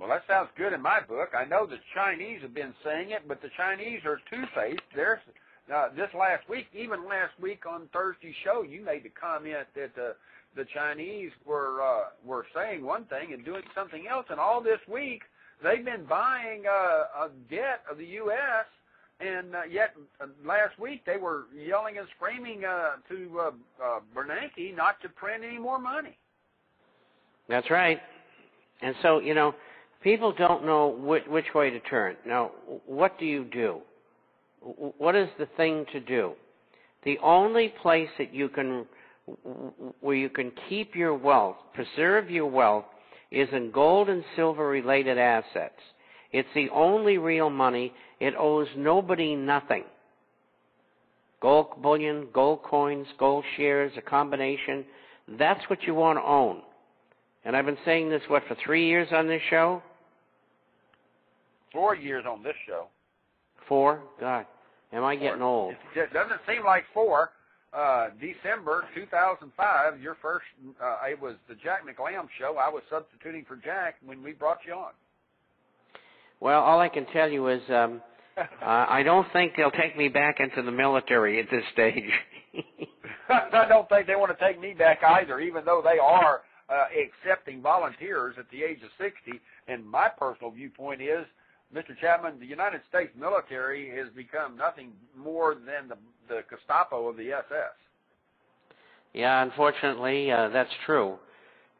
Well, that sounds good in my book. I know the Chinese have been saying it, but the Chinese are two-faced. There's this last week, even last week on Thursday's show, you made the comment that the Chinese were saying one thing and doing something else, and all this week they've been buying a debt of the U.S., and yet last week they were yelling and screaming to Bernanke not to print any more money. That's right. And so, you know, people don't know which way to turn. Now, what do you do? What is the thing to do? The only place that you can, where you can keep your wealth, preserve your wealth, is in gold and silver related assets. It's the only real money. It owes nobody nothing. Gold bullion, gold coins, gold shares, a combination. That's what you want to own. And I've been saying this, for 3 years on this show? 4 years on this show. 4? God, am I getting old? It doesn't seem like 4. December 2005, your first, it was the Jack McLam show. I was substituting for Jack when we brought you on. Well, all I can tell you is I don't think they'll take me back into the military at this stage. I don't think they want to take me back either, even though they are accepting volunteers at the age of 60. And my personal viewpoint is, Mr. Chapman, the United States military has become nothing more than the Gestapo of the SS. Yeah, unfortunately, that's true.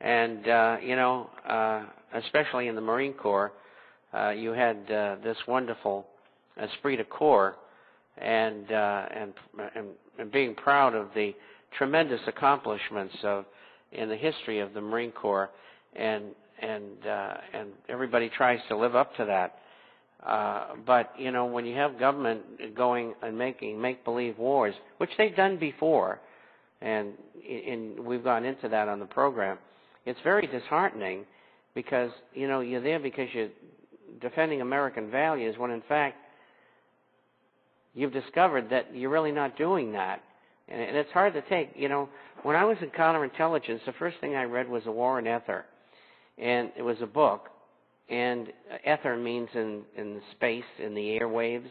And, you know, especially in the Marine Corps, you had this wonderful esprit de corps and being proud of the tremendous accomplishments in the history of the Marine Corps, and everybody tries to live up to that. But, you know, when you have government going and making make-believe wars, which they've done before, and we've gone into that on the program, it's very disheartening because, you know, you're there because you're defending American values when, in fact, you've discovered that you're really not doing that. And it's hard to take. You know, when I was in counterintelligence, the first thing I read was A War in Ether. And it was a book. And ether means in space, in the airwaves.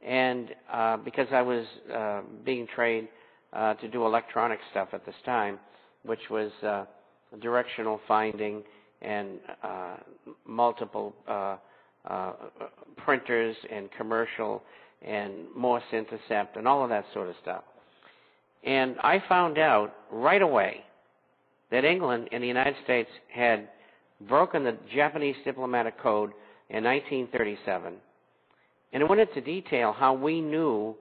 And because I was being trained to do electronic stuff at this time, which was directional finding and multiple printers and commercial and Morse intercept and all of that sort of stuff. And I found out right away that England and the United States had broken the Japanese diplomatic code in 1937. And it went into detail how we knew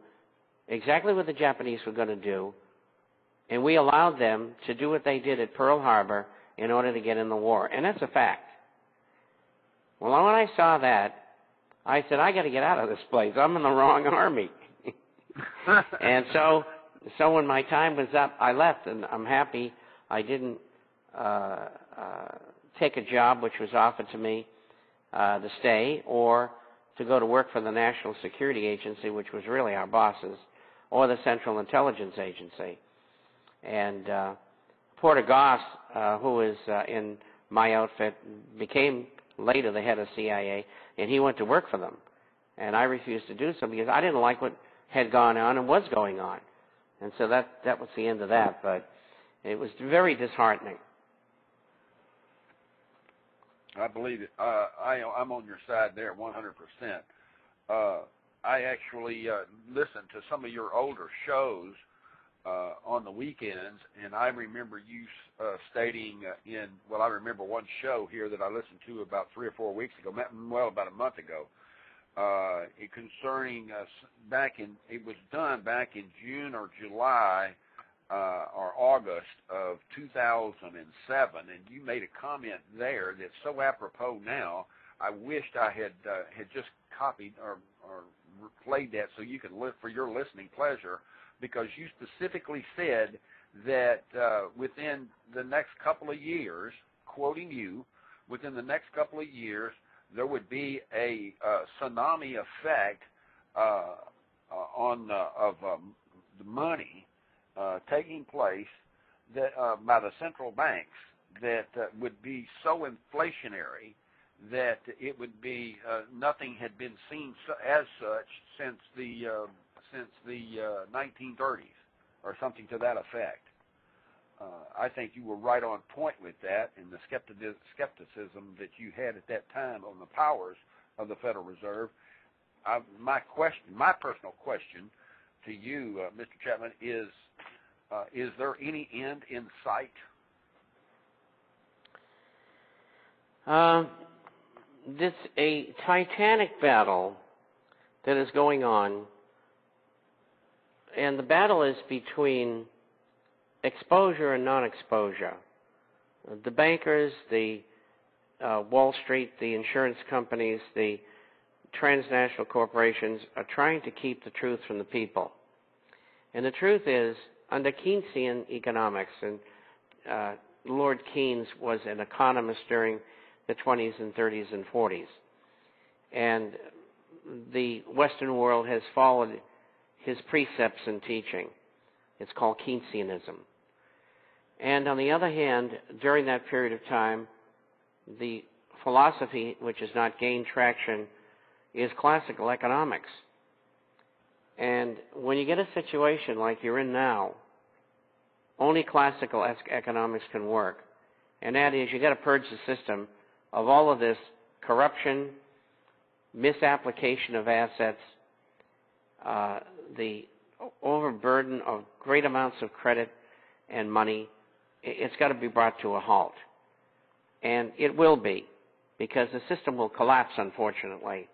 exactly what the Japanese were going to do, and we allowed them to do what they did at Pearl Harbor in order to get in the war. And that's a fact. Well, when I saw that, I said, I got to get out of this place. I'm in the wrong army. And so when my time was up, I left, and I'm happy I didn't take a job which was offered to me to stay or to go to work for the National Security Agency, which was really our bosses, or the Central Intelligence Agency. And Porter Goss, who is in my outfit, became later the head of CIA, and he went to work for them. And I refused to do so because I didn't like what had gone on and was going on. And so that was the end of that, but it was very disheartening. I believe it. I'm on your side there 100%. I actually listened to some of your older shows on the weekends, and I remember you stating I remember one show here that I listened to about 3 or 4 weeks ago, about a month ago, concerning it was done back in June or July or August of 2007, and you made a comment there that's so apropos now. I wished I had just copied or played that so you can for your listening pleasure, because you specifically said that within the next couple of years, quoting you, within the next couple of years, there would be a tsunami effect of the money taking place that by the central banks that would be so inflationary that it would be nothing had been seen as such since the 1930s or something to that effect. I think you were right on point with that, and the skepticism that you had at that time on the powers of the Federal Reserve. My personal question to you, Mr. Chapman, is there any end in sight? This a titanic battle that is going on, and the battle is between exposure and non-exposure. The bankers, the Wall Street, the insurance companies, the transnational corporations are trying to keep the truth from the people. And the truth is, under Keynesian economics, and Lord Keynes was an economist during the 20s and 30s and 40s, and the Western world has followed his precepts and teaching. It's called Keynesianism. And on the other hand, during that period of time, the philosophy which has not gained traction is classical economics. And when you get a situation like you're in now, only classical economics can work. And that is, you got to purge the system of all of this corruption, misapplication of assets, the overburden of great amounts of credit and money. It's got to be brought to a halt. And it will be, because the system will collapse, unfortunately.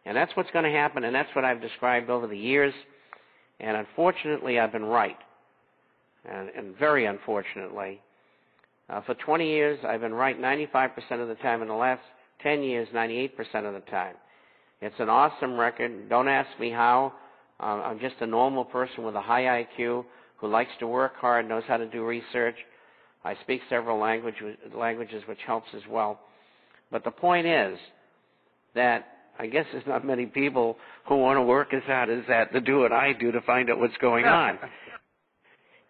And that's what's going to happen, and that's what I've described over the years. And unfortunately, I've been right. And very unfortunately. For 20 years, I've been right 95% of the time. In the last 10 years, 98% of the time. It's an awesome record. Don't ask me how. I'm just a normal person with a high IQ who likes to work hard, knows how to do research. I speak several languages, which helps as well. But the point is that I guess there's not many people who want to work as hard as that to do what I do to find out what's going on.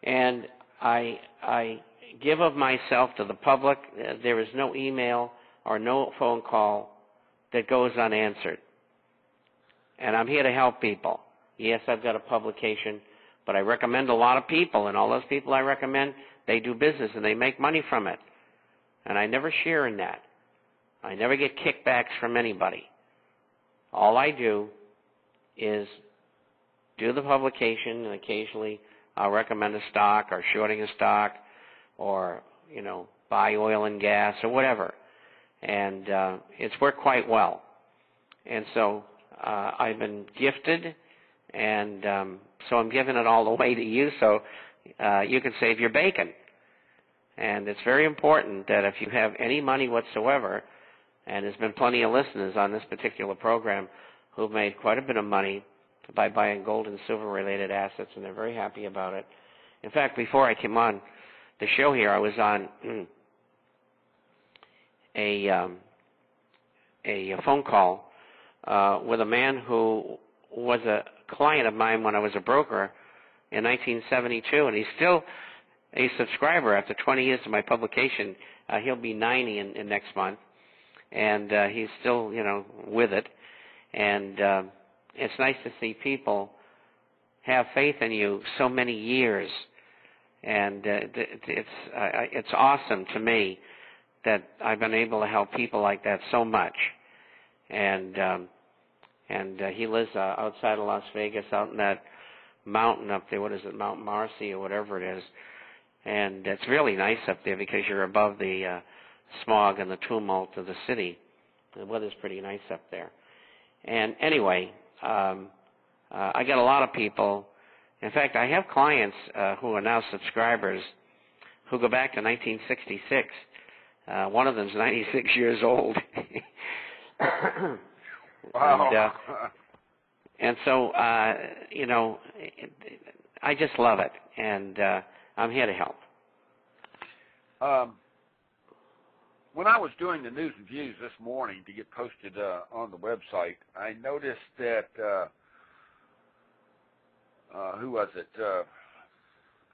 And I give of myself to the public. There is no email or no phone call that goes unanswered. And I'm here to help people. Yes, I've got a publication, but I recommend a lot of people, and all those people I recommend, they do business and they make money from it. And I never share in that. I never get kickbacks from anybody. All I do is do the publication, and occasionally I'll recommend a stock or shorting a stock or, buy oil and gas or whatever. And it's worked quite well. And so I've been gifted, and so I'm giving it all away to you so you can save your bacon. And it's very important that if you have any money whatsoever, and there's been plenty of listeners on this particular program who've made quite a bit of money by buying gold and silver related assets, and they're very happy about it. In fact, before I came on the show here, I was on a phone call with a man who was a client of mine when I was a broker in 1972, and he's still a subscriber after 20 years of my publication. He'll be 90 in next month, and he's still, with it. And it's nice to see people have faith in you so many years, and it's awesome to me that I've been able to help people like that so much. And he lives outside of Las Vegas, out in that mountain up there. What is it, Mount Marcy or whatever it is? And it's really nice up there because you're above the smog and the tumult of the city. The weather's pretty nice up there. And anyway, I get a lot of people. In fact, I have clients who are now subscribers who go back to 1966. One of them's 96 years old. Wow. And so, I just love it, and I'm here to help. When I was doing the news and views this morning to get posted on the website, I noticed that, who was it?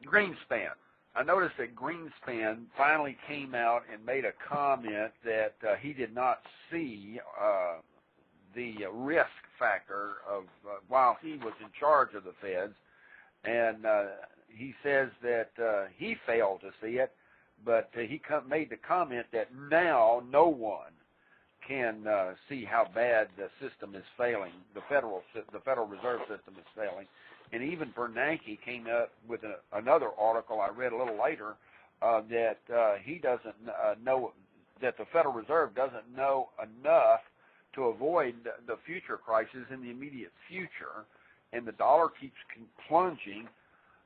Greenspan I noticed that Greenspan finally came out and made a comment that he did not see the risk factor of while he was in charge of the feds, and he says that he failed to see it, but he made the comment that now no one can see how bad the system is failing. The Federal Reserve System is failing, and even Bernanke came up with another article I read a little later that he doesn't know, that the Federal Reserve doesn't know enough to avoid the future crisis in the immediate future, and the dollar keeps plunging.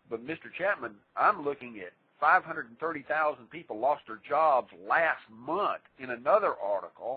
But Mr. Chapman, I'm looking at 530,000 people lost their jobs last month in another article